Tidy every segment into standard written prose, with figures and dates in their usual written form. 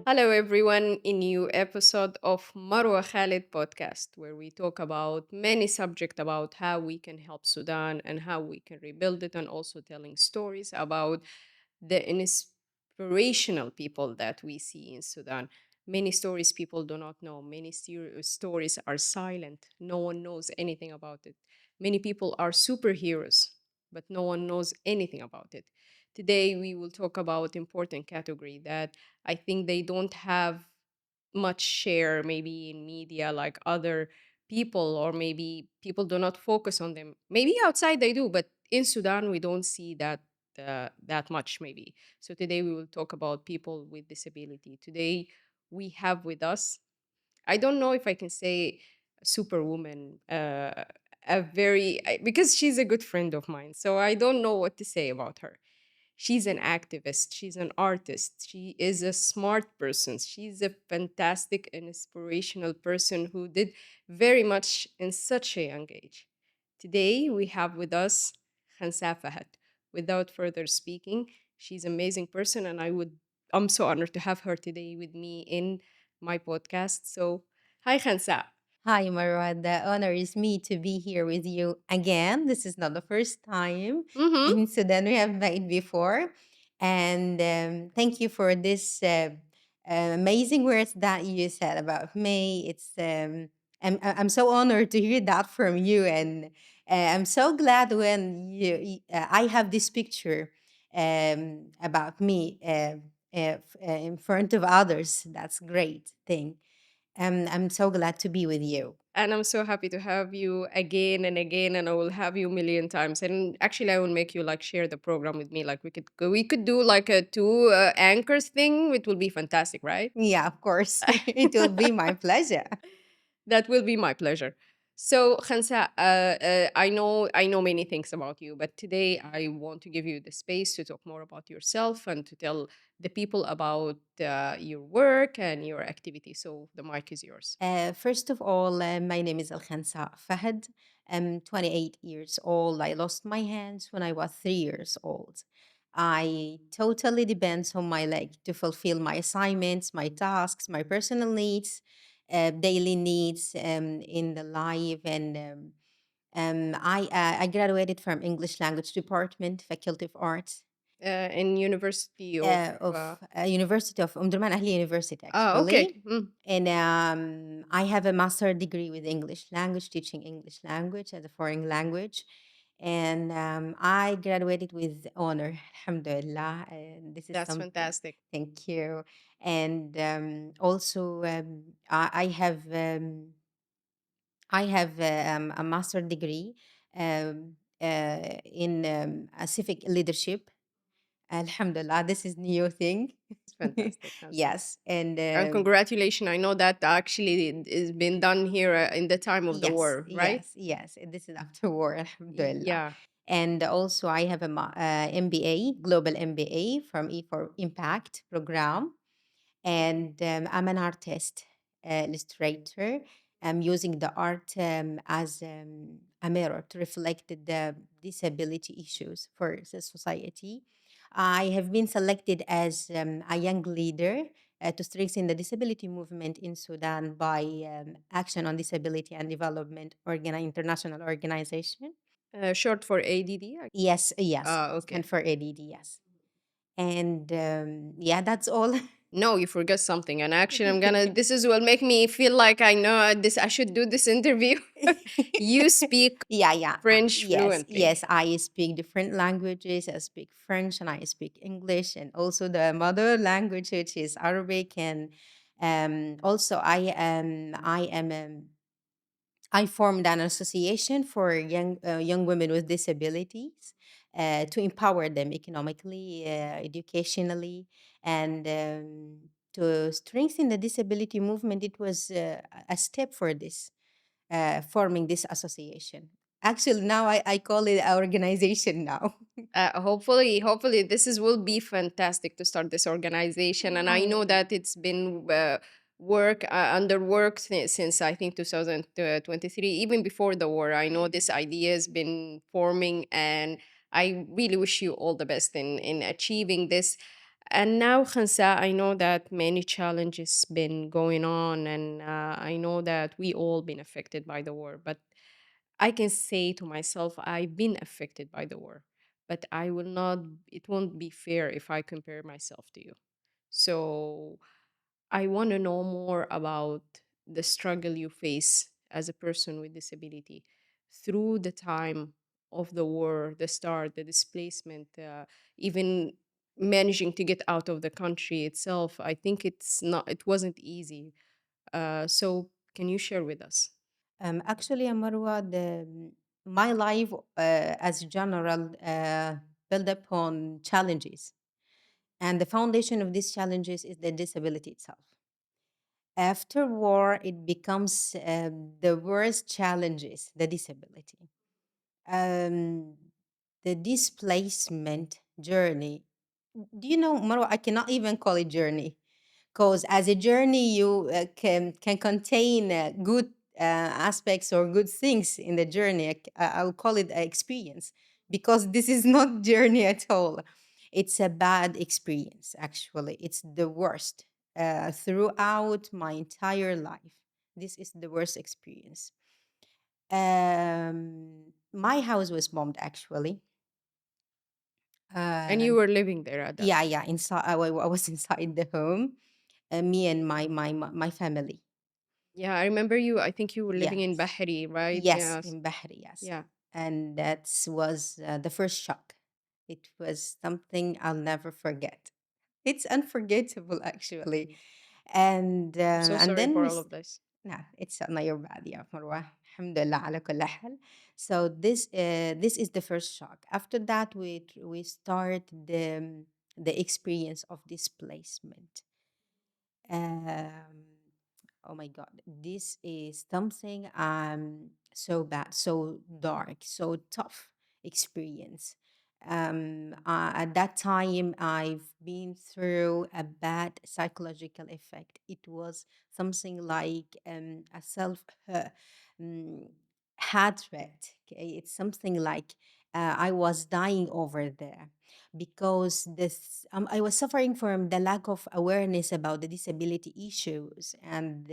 Hello, everyone, in new episode of Marwa Khalid podcast, where we talk about many subjects about how we can help Sudan and how we can rebuild it, and also telling stories about the inspirational people that we see in Sudan. Many stories people do not know. Many stories are silent. No one knows anything about it. Many people are superheroes, but no one knows anything about it. Today we will talk about important category that I think they don't have much share maybe in media like other people, or maybe people do not focus on them. Maybe outside they do, but in Sudan we don't see that much maybe. So today we will talk about people with disability. Today we have with us, I don't know if I can say superwoman, a very because she's a good friend of mine, so I don't know what to say about her. She's an activist, she's an artist, she is a smart person, she's a fantastic and inspirational person who did very much in such a young age. Today we have with us Khansa Fahd. Without further speaking, she's an amazing person, and I'm so honored to have her today with me in my podcast. So, hi Khansa. Hi, Marwa. The honor is me to be here with you again. This is not the first time Mm-hmm. in Sudan we have met before. And thank you for this amazing words that you said about me. I'm so honored to hear that from you. And I'm so glad when I have this picture about me in front of others. That's great thing. I'm so glad to be with you. And I'm so happy to have you again and again, and I will have you a million times. And actually, I will make you like share the program with me. Like we could do like a two anchors thing. It will be fantastic, right? Yeah, of course. It will be my pleasure. That will be my pleasure. So, Khansa, I know many things about you, but today I want to give you the space to talk more about yourself and to tell the people about your work and your activity. So, the mic is yours. First of all, my name is Khansa Fahd. I'm 28 years old. I lost my hands when I was 3 years old. I totally depends on my leg to fulfill my assignments, my tasks, my personal needs, daily needs in the life. And I graduated from English Language Department, Faculty of Arts, In University of. University of Omdurman Ahli University, Okay. actually. And I have a master degree with English language, teaching English language as a foreign language. And I graduated with honor, alhamdulillah. And this is That's something, fantastic. thank you. And also, I have a master degree in a civic leadership. Alhamdulillah, this is new thing. It's fantastic. Khansa. Yes, and And congratulations. I know that actually it is been done here in the time of the yes, war, right? yes, yes. This is after war, alhamdulillah. Yeah. And also, I have a MBA, global MBA from E for Impact program, and I'm an artist, illustrator. I'm using the art as a mirror to reflect the disability issues for the society. I have been selected as a young leader to strengthen the disability movement in Sudan by Action on Disability and Development International Organization. Short for ADD. Yes, yes, Ah, stand okay. for ADD. Yes, and yeah, that's all. No, you forgot something. And actually, this is will make me feel like I know this, I should do this interview. You speak Yeah, yeah. French Yes, fluently. yes. I speak different languages. I speak French and I speak English, and also the mother language, which is Arabic. And also, I formed an association for young women with disabilities to empower them economically, educationally, and to strengthen the disability movement. It was a step for this. forming this association. Actually, now I call it an organization now. Hopefully this is will be fantastic to start this organization, and I know that it's been work under work since I think 2023, even before the war. I know this idea has been forming, and I really wish you all the best in achieving this. And now, Khansa, I know that many challenges been going on, and I know that we all been affected by the war. But I can say to myself, I've been affected by the war, but I will not. It won't be fair if I compare myself to you. So I want to know more about the struggle you face as a person with disability through the time of the war, the start, the displacement, even managing to get out of the country itself. I think it wasn't easy. So can you share with us? Actually, Marwa, my life as general built upon challenges. And the foundation of these challenges is the disability itself. After war, it becomes the worst challenges, the disability. Um, the displacement journey. Do you know, Marwa, I cannot even call it journey because as a journey you can contain good aspects or good things in the journey. I'll call it an experience because this is not journey at all. It's a bad experience. Actually, it's the worst throughout my entire life. This is the worst experience. My house was bombed actually. And you um, were living there at that yeah, time. yeah, inside I was inside the home, me and my family. Yeah, I remember you. I think you were living in Yes. Bahri, right? Yes, Yes. in Bahri, yes. Yeah. And that was the first shock. It was something I'll never forget. It's unforgettable, actually. I'm so And sorry then for all of this. nah, it's not your bad, yeah, Marwa. Alhamdulillah ala kulli hal. So this is the first shock. After that, we start the experience of displacement. Um, oh my God, this is something so bad, so dark, so tough experience. At that time, I've been through a bad psychological effect. It was something like a self um, hatred. Okay, it's something like I was dying over there because I was suffering from the lack of awareness about the disability issues and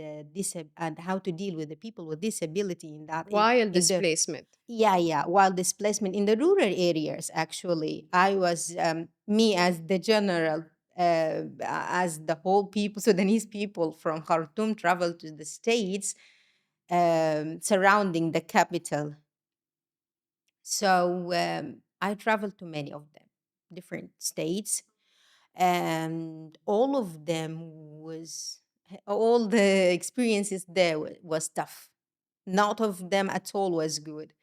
and how to deal with the people with disability in Wild in the displacement. yeah, yeah, while displacement in the rural areas. Actually, I was me as the general. As the whole people, Sudanese people from Khartoum traveled to the states surrounding the capital. So I traveled to many of them, different states, and all of them was all the experiences there was tough. Not of them at all was good,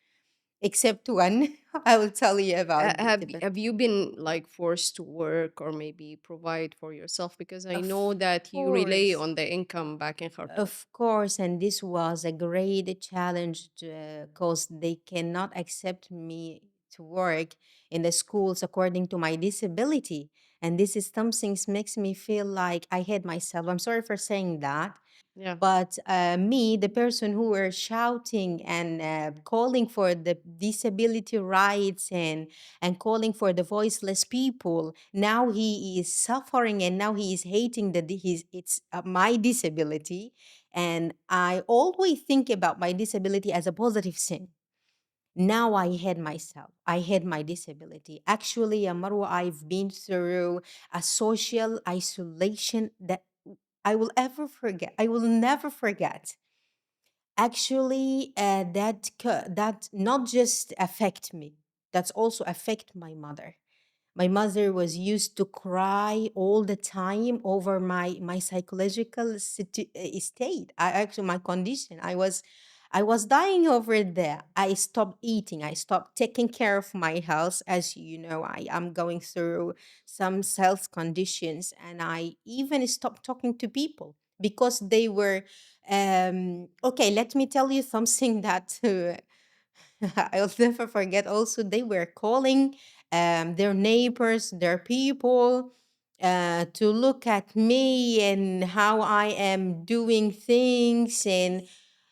except one. I will tell you about it. But Have you been like forced to work or maybe provide for yourself? Because I know of that you rely course, on the income back in Khartoum. of course, and this was a great challenge because they cannot accept me to work in the schools according to my disability. And this is something makes me feel like I hate myself. I'm sorry for saying that. Yeah. But me, the person who were shouting and calling for the disability rights and calling for the voiceless people, now he is suffering and now he is hating it's my disability. And I always think about my disability as a positive thing. Now I hate myself. I hate my disability. Actually, Marwa, I've been through a social isolation that I will ever forget. I will never forget. Actually, that not just affect me. That's also affect my mother. My mother was used to cry all the time over my psychological state. I actually my condition. I was dying over there. I stopped eating. I stopped taking care of my health. As you know, I am going through some health conditions, and I even stopped talking to people. because they were okay. Let me tell you something that I'll never forget. Also, they were calling their neighbors, their people, to look at me and how I am doing things. And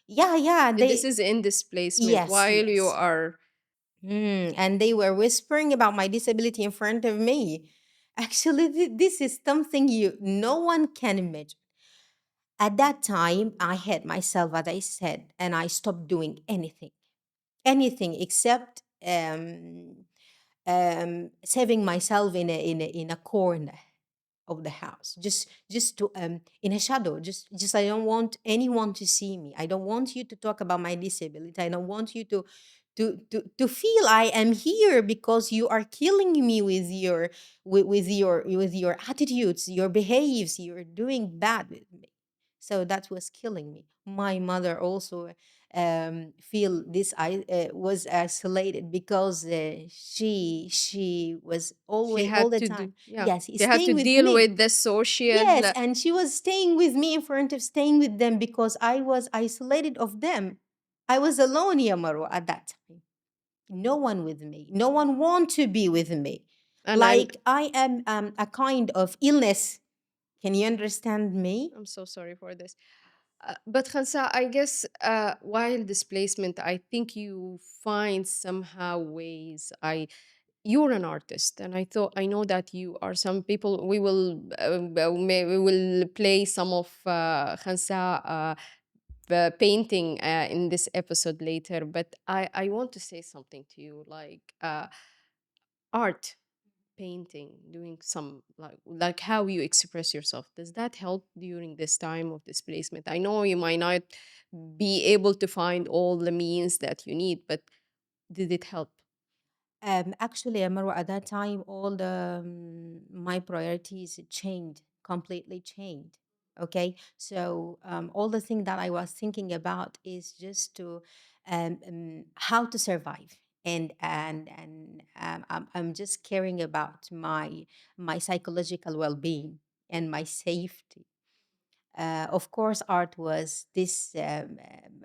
yeah, yeah, This they, is in displacement yes, while you yes. are. And they were whispering about my disability in front of me. Actually, this is something you no one can imagine. At that time, I had myself, as I said, and I stopped doing anything, anything except saving myself in a corner of the house, just to in a shadow, just I don't want anyone to see me. I don't want you to talk about my disability. I don't want you to feel I am here, because you are killing me with your with your attitudes, your behaves. You're doing bad with me. So that was killing me. My mother also feel this. I was isolated because she was She always all had the to time. do, yeah. Yes, he's She had to staying with deal me. with the social. Yes, and she was staying with me in front of staying with them because I was isolated of them. I was alone, Yamaru, at that time. No one with me. No one want to be with me. And Like I am a kind of illness. Can you understand me? I'm so sorry for this. But Khansa, I guess while displacement, I think you find somehow ways. You're an artist, and I know that you are. Some people we will we will play some of Khansa the painting in this episode later. But I want to say something to you, like art, painting, doing some like how you express yourself. Does that help during this time of displacement? I know you might not be able to find all the means that you need, but did it help? Actually, Marwa, at that time, all the my priorities changed, completely changed. Okay, so all the thing that I was thinking about is just to how to survive, and I'm just caring about my psychological well being and my safety. Of course, art was this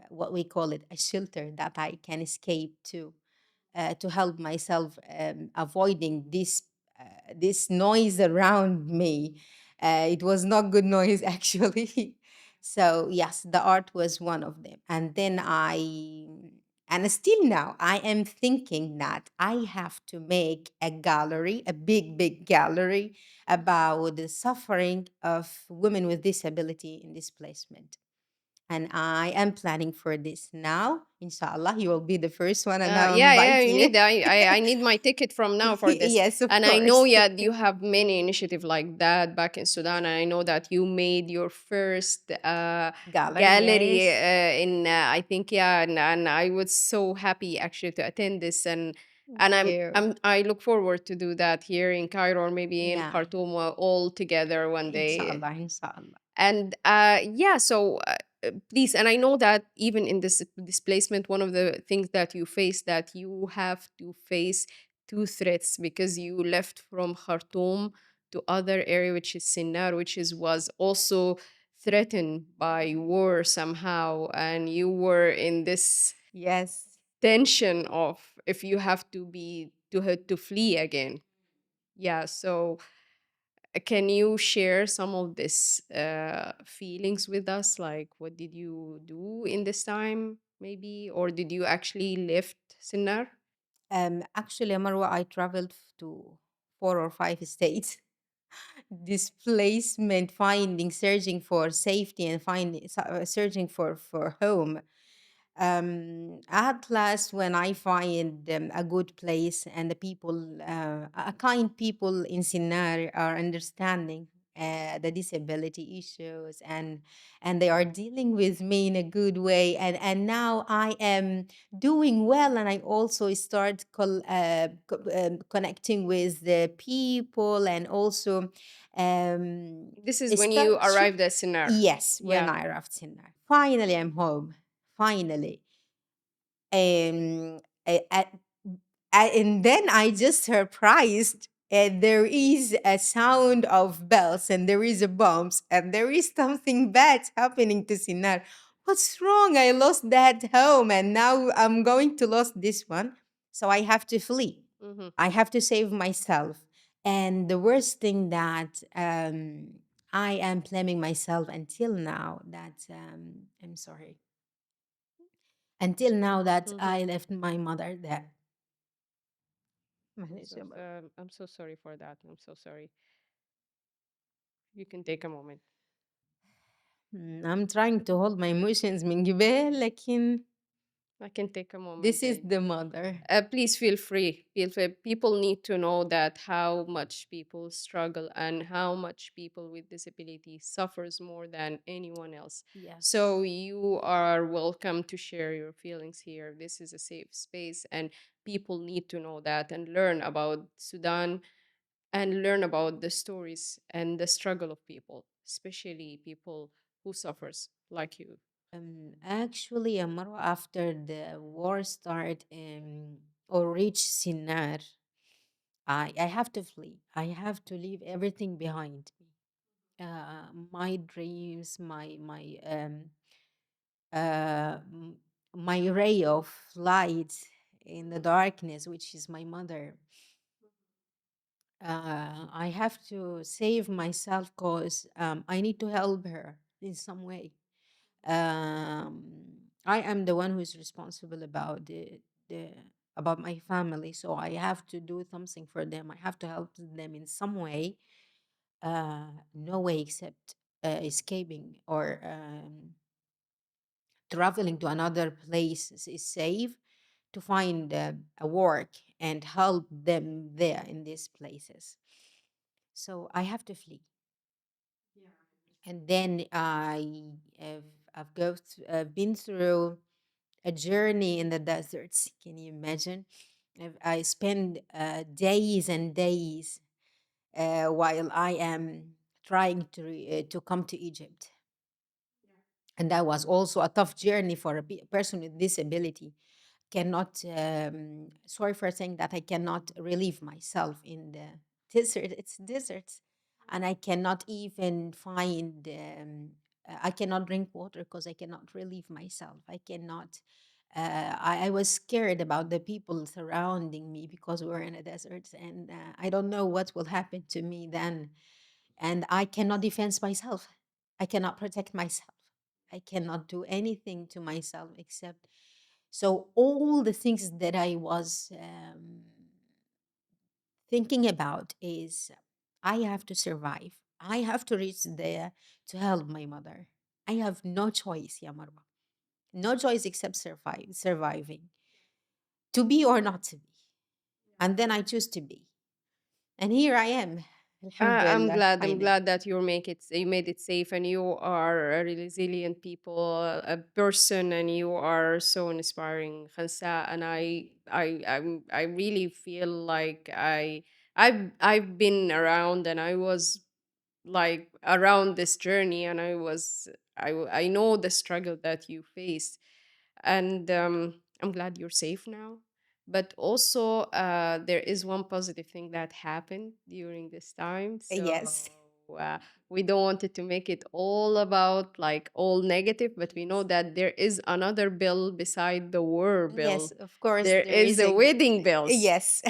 what we call it, a shelter that I can escape to help myself avoiding this noise around me. It was not good noise actually. So yes, the art was one of them. And still now I am thinking that I have to make a gallery, a big gallery about the suffering of women with disability in displacement. And I am planning for this now. Inshallah, you will be the first one, and I'll Yeah, invite you you. need. I need my ticket from now for this. Yes, of And I know, course. yeah, you have many initiative like that back in Sudan. And I know that you made your first Gallery, gallery yes. in, I think, yeah, and I was so happy actually to attend this, Thank and you. I look forward to do that here in Cairo or maybe in Yeah, Khartoum all together one day. inshallah, inshallah. And yeah, so please, and I know that even in this displacement, one of the things that you face, that you have to face two threats, because you left from Khartoum to other area, which is Sinar, which is was also threatened by war somehow, and you were in this Yes. tension of if you have to be to flee again. Yeah, so can you share some of this feelings with us? Like, what did you do in this time, maybe, or did you actually lift Sinar? Actually, Marwa, I traveled to 4 or 5 states. Displacement, finding, searching for safety, and finding, searching for home. At last, when I find a good place and the people, a kind people in Sinar are understanding the disability issues, and they are dealing with me in a good way, and now I am doing well, and I also start connecting with the people, and also This is when you start. arrived at Sinar. Yes, when Yeah. I arrived in there. Finally, I'm home. Finally. Um, a- a- and then I just surprised. there is a sound of bells and there is a bombs and there is something bad happening to Sinar. What's wrong? I lost that home and now I'm going to lose this one. So I have to flee. Mm-hmm. I have to save myself. And the worst thing that I am blaming myself until now that I'm sorry. Until now that Mm-hmm. I left my mother there. معلش يا I'm so sorry for that. I'm so sorry. You can take a moment. I'm trying to hold my emotions من جبال لكن I can take a moment. this is the mother. Please feel free. Feel free. People need to know that how much people struggle and how much people with disability suffers more than anyone else. Yes. So you are welcome to share your feelings here. This is a safe space, and people need to know that and learn about Sudan and learn about the stories and the struggle of people, especially people who suffers like you. Actually, Marwa, after the war started or reached Sinar, I have to flee. I have to leave everything behind me. My dreams, uh, m- my ray of light in the darkness, which is my mother. I have to save myself because I need to help her in some way. I am the one who is responsible about the about my family, so I have to do something for them. I have to help them in some way. No way except escaping or traveling to another place is safe to find a work and help them there in these places. So I have to flee. And then have I've been through a journey in the deserts. Can you imagine? I spend days and days while I am trying to come to Egypt, and that was also a tough journey for a person with disability. Cannot Sorry for saying that I cannot relieve myself in the desert. It's deserts, and I cannot even find I cannot drink water because I cannot relieve myself. I cannot I was scared about the people surrounding me because we're in a desert, and I don't know what will happen to me then, and I cannot defend myself. I cannot protect myself. I cannot do anything to myself except, so all the things that I was thinking about is I have to survive. I have to reach there to help my mother. I have no choice, ya Marwa. No choice except surviving, to be or not to be. And then I choose to be. And here I am. I'm Alhamdulillah, glad. I'm finally. glad that you made it safe, and you are a resilient people, a person, and you are so inspiring, Khansa. And I really feel like I've been around, and I was like around this journey, and I know the struggle that you face, and I'm glad you're safe now. But also, there is one positive thing that happened during this time. So Yes. uh, we don't want it to make it all about like all negative, but we know that there is another bill beside the war Yes, bill. of course, There there is is a a wedding bills. yes,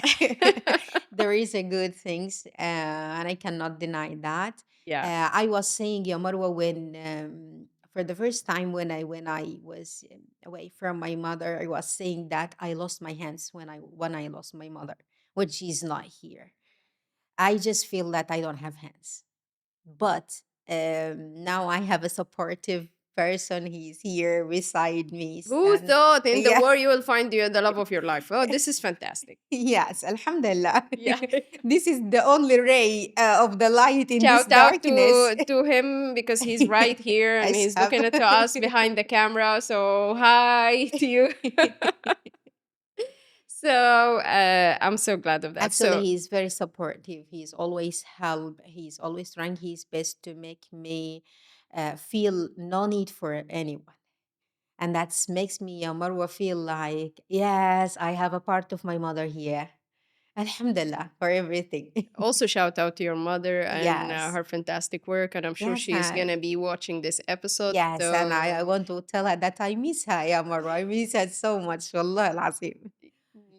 there is a good things, and I cannot deny that. Yeah. I was saying, ya Marwa, when for the first time when I was away from my mother, I was saying that I lost my hands when I lost my mother, when she's not here. I just feel that I don't have hands, but now I have a supportive person. He's here beside me, Who stand. thought in the Yeah. war you will find the love of your life? Oh, this is fantastic. Yes, Alhamdulillah. Yeah. This is the only ray of the light in this Shout out darkness. to him because he's right here and he's Ashab. looking at us behind the camera. So hi to you. So I'm so glad of that. Actually, So he's very supportive. He's always help. He's always trying his best to make me feel no need for anyone. And that makes me, Marwa, feel like, yes, I have a part of my mother here. Alhamdulillah for everything. Also, shout out to your mother and Yes. her fantastic work. And I'm sure Yes, she's going to be watching this episode. yes, and I So, want to tell her that I miss her, ya Marwa. I miss her so much. Wallah al-Azim.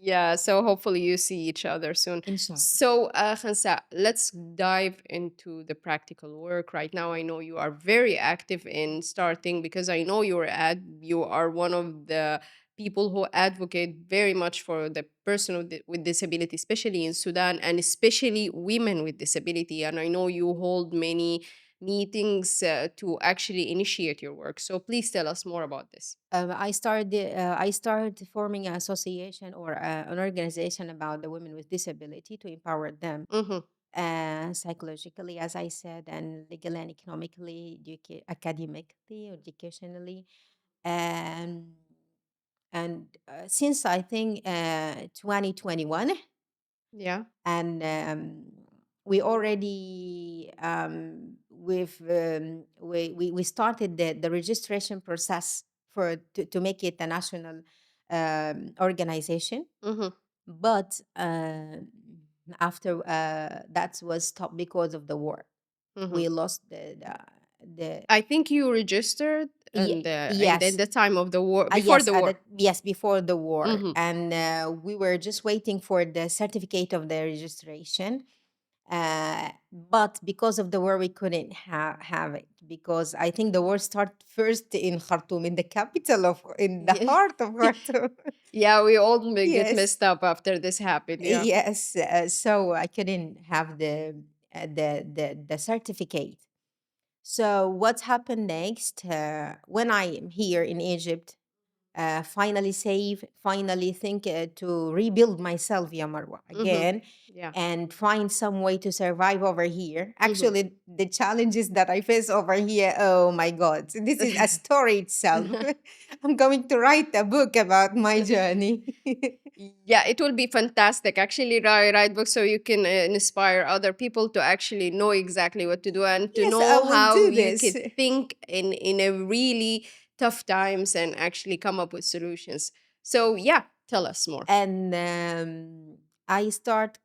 yeah, so hopefully you see each other soon. Inshallah. So, Khansa, let's dive into the practical work. Right now, I know you are very active in starting because I know you are one of the people who advocate very much for the person with disability, especially in Sudan and especially women with disability. And I know you hold many meetings to actually initiate your work. So please tell us more about this. I started forming an association or an organization about the women with disability to empower them Mm-hmm. psychologically, as I said, and legally and economically, academically, educationally. Um, and since I think 2021, Yeah. and we already we started the registration process for to make it a national organization, Mm-hmm. but after that was stopped because of the war. Mm-hmm. We lost the I think you registered in yes. the time of the war, before the war. Yes, before the war, Mhm. and we were just waiting for the certificate of the registration. But because of the war, we couldn't have it because I think the war started first in Khartoum, in the capital of, in the Yeah. heart of Khartoum. Yeah, we all get Yes, messed up after this happened. Yeah. yes. So I couldn't have the certificate. So what happened next? When I am here in Egypt, finally save, finally think to rebuild myself, ya Marwa, Mhm. again, Yeah. and find some way to survive over here. Mhm. Actually, the challenges that I face over here, oh my God, this is a story itself. I'm going to write a book about my journey. Yeah, it will be fantastic. Actually, write books so you can inspire other people to actually know exactly what to do and to Yes, I know will how do you this. could think in a really tough times and actually come up with solutions. So, yeah, tell us more. And I start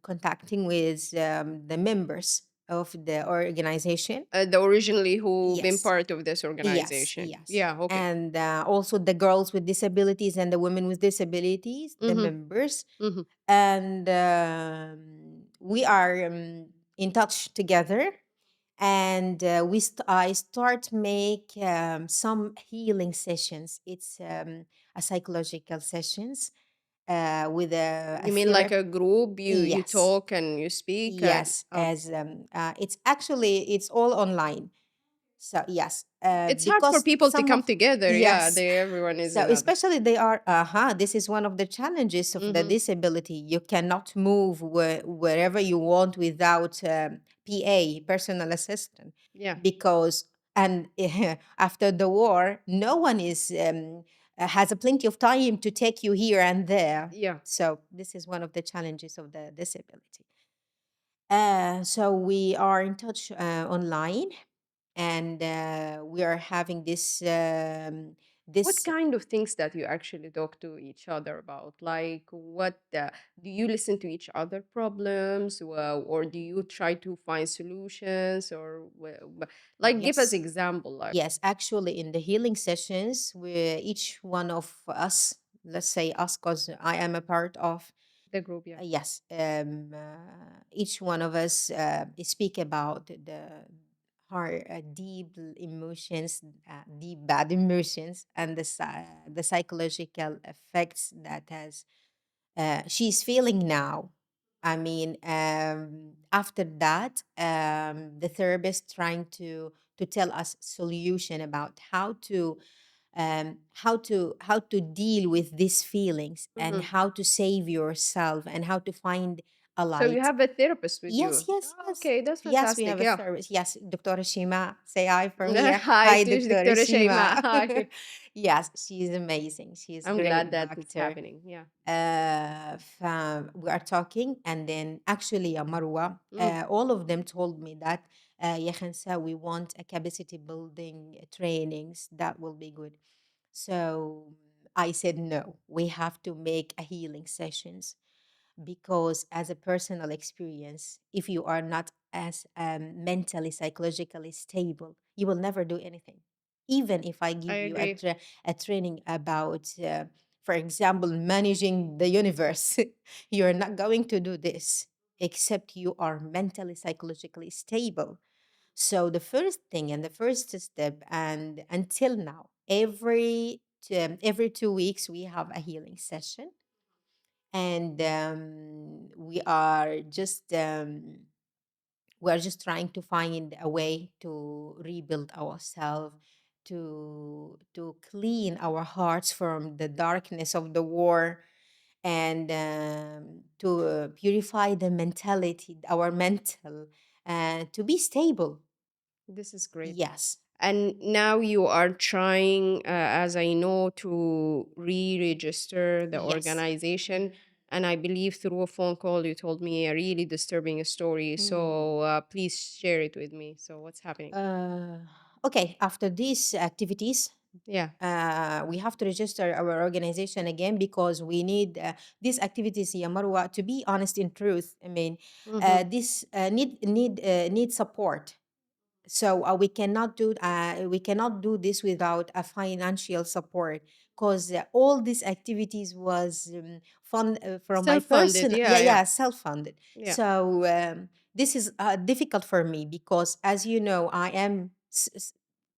contacting with the members of the organization. The originally who been Yes, part of this yes, organization. yes. Yeah, okay. And also the girls with disabilities and the women with disabilities, the Mhm. members. Mhm. And we are in touch together. And I start make some healing sessions. It's a psychological sessions with a You mean like therapist. a group? You Yes, talk and you speak and yes. As it's actually it's all online. So yes, it's hard for because people to some come of together. Yeah, yes, they everyone is so another. especially they are this is one of the challenges of the Mhm. disability. You cannot move wherever you want without PA, personal assistant, Yeah. because and after the war, no one is has a plenty of time to take you here and there. Yeah. So this is one of the challenges of the disability. So we are in touch online, and we are having What this kind of things that you actually talk to each other about? Like, what do you listen to each other problems, or do you try to find solutions, or like give us yes, example, like yes. Actually, in the healing sessions, we each one of us, let's say us, because I am a part of. the group. Yeah. Yes, each one of us speak about the hard, deep emotions, deep bad emotions, and the psychological effects that has she's feeling now. I mean, after that, the therapist trying to tell us solution about how to deal with these feelings and Hmm. how to save yourself and how to find a So you light. have a therapist with Yes, you. yes, Ah, yes. okay, that's Yes, we fantastic. have a Yeah. service. Yes, Dr. Shima. Say hi from here. Hi Hi, to Dr. Dr. Shima. Shaima. Hi. Yes, she's amazing. She's I'm great glad that it's doctor. happening. Yeah. We are talking, and then actually, Marwa, Mm. all of them told me that, Ya Khansa, we want a capacity building trainings. That will be good. So I said, no, we have to make a healing sessions. because as a personal experience, if you are not as mentally psychologically stable, you will never do anything. Even if I I give you agree. a training about for example, managing the universe, you're not going to do this except you are mentally psychologically stable. So the first thing and the first step, and until now, every 2 weeks we have a healing session, and we are just trying to find a way to rebuild ourselves, to clean our hearts from the darkness of the war, and to purify the mentality, our mental, to be stable. This is great. Yes. And now you are trying, as I know, to re-register the Yes. organization. And I believe through a phone call, you told me a really disturbing story. Mm. So please share it with me. So what's happening? Uh, okay. After these activities, Yeah. we have to register our organization again because we need these activities, ya Marwa, to be honest in truth. I mean, Mm-hmm. this need support. So we cannot do this without a financial support, because all these activities was fund from my Self-funded. person, Yeah, yeah, self-funded. yeah. So this is difficult for me because, as you know, I am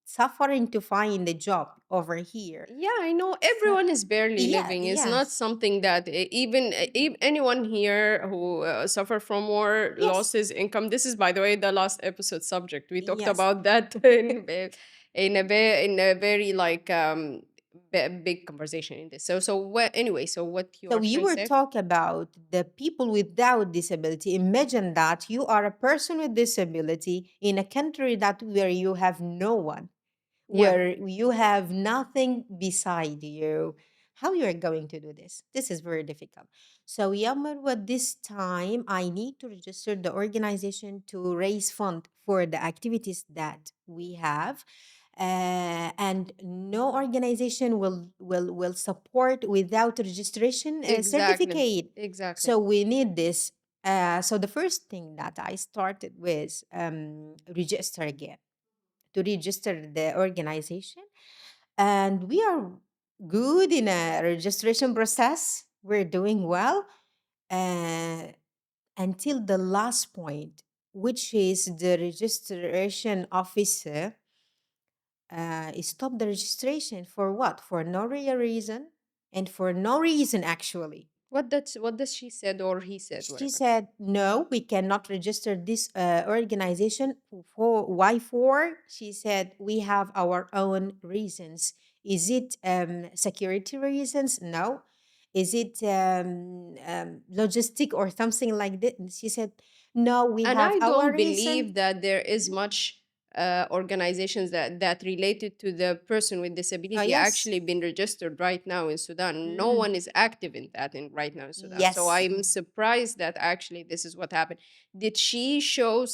suffering to find a job over here. Yeah, I know So everyone is barely yeah, living. It's not yes, something that even anyone here who suffer from war yes, losses income. This is, by the way, the last episode subject. We talked yes. about that in a very like big conversation in this. So what anyway? So what you So are you trying to were say? talk about the people without disability. Imagine that you are a person with disability in a country that where you have no one, Yeah, where you have nothing beside you. How you are going to do this? This is very difficult. So Yamarwa, this time I need to register the organization to raise fund for the activities that we have, and no organization will support without registration exactly, certificate. exactly. So we need this. So the first thing that I started with, register again, to register the organization, and we are good in a registration process. We're doing well, uh, until the last point, which is the registration officer stop the registration for what? For no real reason, and for no reason actually. What does she said or he said She whatever? said, "No, we cannot register this organization for why for?" She said, "We have our own reasons. Is it security reasons? No. Is it logistic or something like that?" And she said, "No, we And have I our don't reason." believe that there is much organizations that related to the person with Oh, disability yes. actually been registered right now in Sudan. No Mm. one is active in that in right now in Sudan. So Yes. I'm surprised that actually this is what happened. Did she show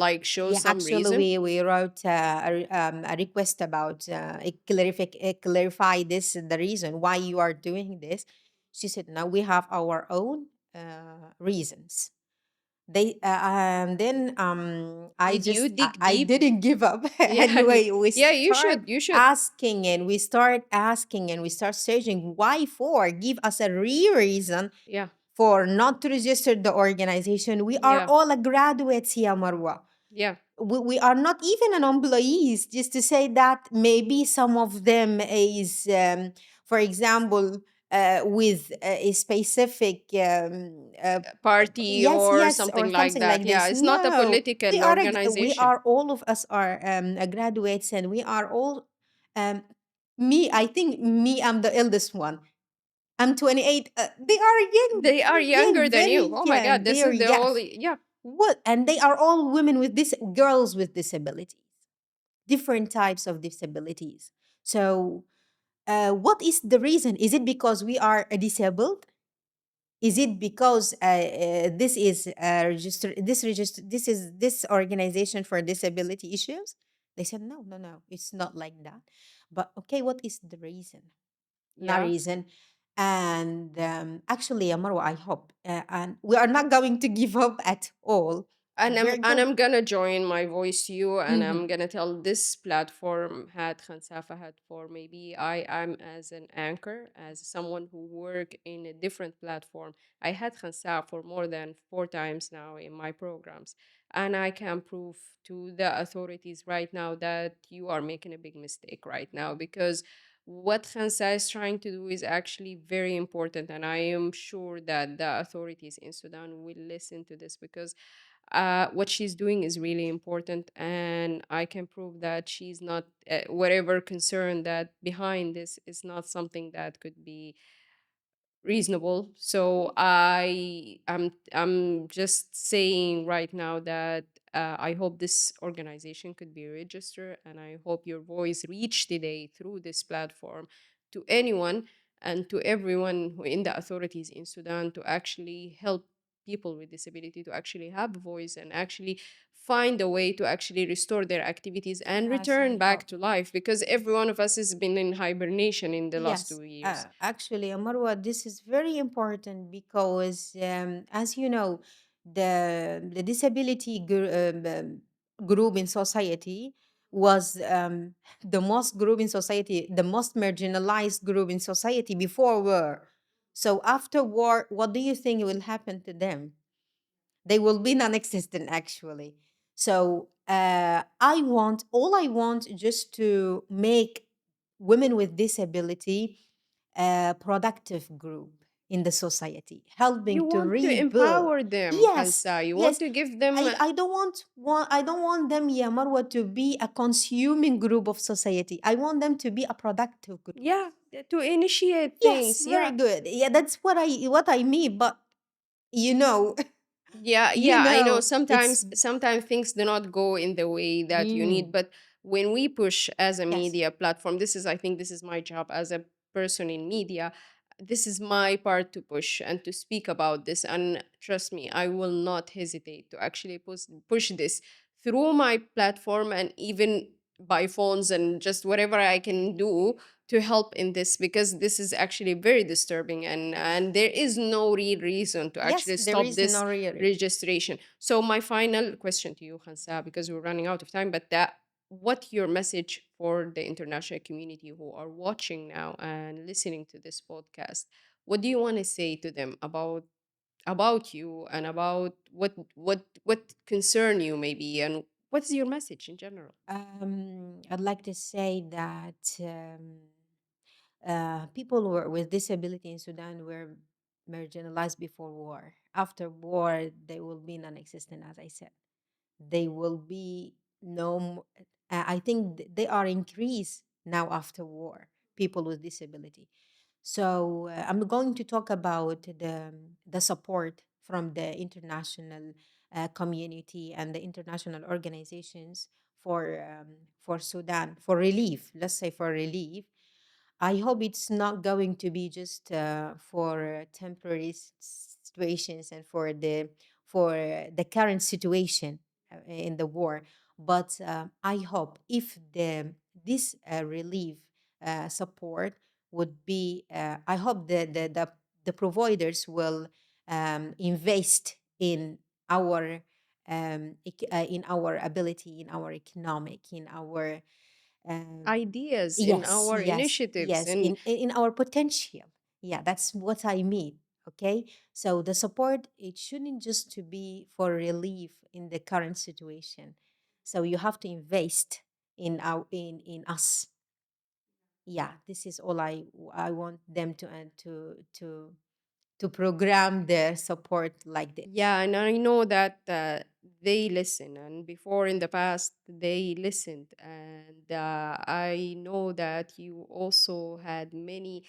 like show Yeah, some actually, reason? we wrote a request about clarify this, the reason why you are doing this. She said, "No, we have our own reasons." Then Did you dig I deep? didn't give up. Yeah, Anyway, yeah. You should. You should. asking, and we start searching why for. Give us a real reason Yeah, for not to register the organization. We are yeah, all a graduates here, Marwa. yeah. We are not even an employees, just to say that maybe some of them is for example with a specific Party or yes, or something like something that. like Yeah, this. it's not a No, political we organization. are, all of us are graduates, and we are all um, me, I think me, I'm the eldest one. I'm 28. They are young, They are younger young, than you. very Oh my God, young. They this are, is the yes. only, yeah. What? And they are all women with this, girls with disabilities, different types of disabilities. So, what is the reason? Is it because we are disabled? Is it because this is this is this organization for disability issues? They said, no, no, it's not like that. But okay, what is the reason? No Yeah. reason. And actually, Marwa, I hope, and we are not going to give up at all. We're And going. I'm gonna join my voice to you, and I'm Mhm. gonna tell this platform had Khansa Fahd for maybe I'm as an anchor, as someone who work in a different platform. I had Khansa for more than 4 times now in my programs, and I can prove to the authorities right now that you are making a big mistake right now, because what Khansa is trying to do is actually very important, and I am sure that the authorities in Sudan will listen to this, because what she's doing is really important, and I can prove that she's not whatever concern that behind this is not something that could be reasonable. So I'm just saying right now that I hope this organization could be registered, and I hope your voice reach today through this platform to anyone and to everyone who in the authorities in Sudan to actually help people with disability to actually have a voice and actually find a way to actually restore their activities and Yes, return I back hope. to life, because every one of us has been in hibernation in the last Yes, 2 years. actually, Marwa, this is very important because, as you know, the disability group in society was the most group in society, the most marginalized group in society before war. So after war, what do you think will happen to them? They will be non-existent actually. So I want just to make women with disability a productive group in the society, You helping to want to rebuild. empower them, Yes, Hansa. You want yes. to give them, I don't I don't want them, yeah, Marwa, to be a consuming group of society. I want them to be a productive group. yeah, to initiate Yes, things. very Yeah. good. Yeah, that's what I mean. But you know, Yeah, you yeah, I know. know, it's Sometimes things do not go in the way that you need, mm, but when we push as a yes. media platform, this is I think this is my job as a person in media. This is my part to push and to speak about this, and trust me, I will not hesitate to actually push this through my platform, and even by phones and just whatever I can do to help in this, because this is actually very disturbing, and there is no real reason to Yes, actually there stop is this no reason. registration. So my final question to you, Hansa, because we're running out of time, but that what your message for the international community who are watching now and listening to this podcast? What do you want to say to them about you and about what concern you maybe, and what's your message in general? I'd like to say that people with disability in Sudan were marginalized before war. After war, they will be non-existent, as I said. They will be no more. I think they are increased now after war. People with disability. So I'm going to talk about the support from the international community and the international organizations for Sudan for relief. Let's say for relief. I hope it's not going to be just for temporary situations and for the current situation in the war, but I hope if this relief support would be, I hope the providers will invest in our ability, in our economic, in our um, Ideas in yes, our yes, initiatives, yes, and in our potential. Yeah, that's what I mean. Okay, so the support, it shouldn't just to be for relief in the current situation. So you have to invest in us. Yeah, this is all I want them to program their support like this. yeah, and I know that they listen, and before in the past they listened, and I know that you also had many.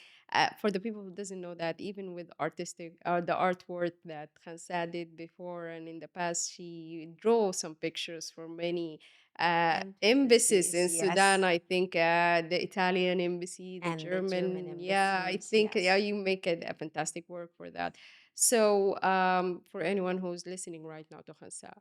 For the people who doesn't know that, even with artistic, the artwork that Khansa did before and in the past, she drew some pictures for many embassies Emphasis, in Sudan. yes, I think the Italian embassy, the and the German German. Yeah, I embassies, think yeah, yes. you make a fantastic work for that. So, for anyone who's listening right now to Khansa,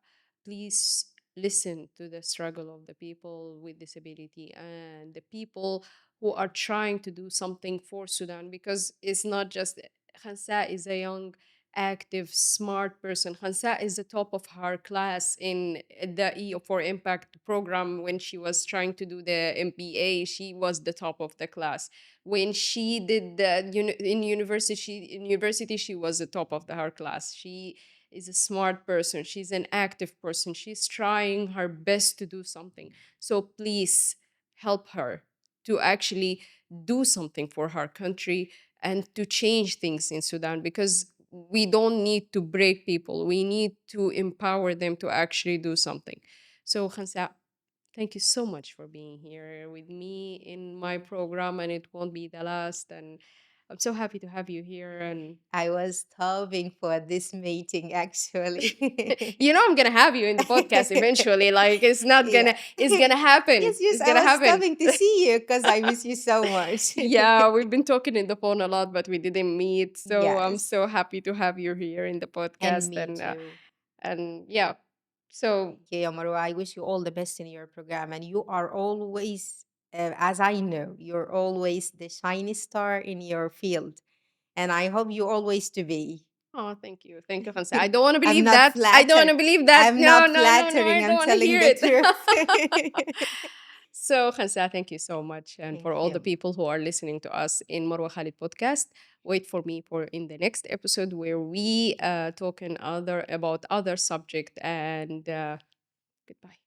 please listen to the struggle of the people with disability and the people who are trying to do something for Sudan, because it's not just Khansa is a young, active, smart person. Khansa is the top of her class in the EU for Impact program. When she was trying to do the MBA, she was the top of the class. When she did the in university, she was the top of her class. She is a smart person. She's an active person. She's trying her best to do something. So please help her to actually do something for her country and to change things in Sudan, because we don't need to break people. We need to empower them to actually do something. So, Khansa, thank you so much for being here with me in my program, and it won't be the last. And I'm so happy to have you here. And I was starving for this meeting, actually. I'm gonna have you in the podcast eventually. Like it's not Yeah. gonna, it's gonna happen. Yes, yes, It's I gonna was happen. starving to see you because I miss you so much. Yeah, we've been talking in the phone a lot, but we didn't meet. So I'm Yes, so happy to have you here in the and podcast, me too. and yeah. So Thank you, Yamaru. I wish you all the best in your program. And you are always, as I know, you're always the shiny star in your field. And I hope you always to be. oh, thank you, Khansa. I don't want to I'm believe not that. I don't want flattered. to believe that. I'm No, not no, no, no. I flattering. don't I'm want to telling hear the it. truth. So, Khansa, thank you so much, and for Thank all the you. people who are listening to us in Marwa Khalid podcast. Wait for me for in the next episode where we talking other about other subject, and goodbye.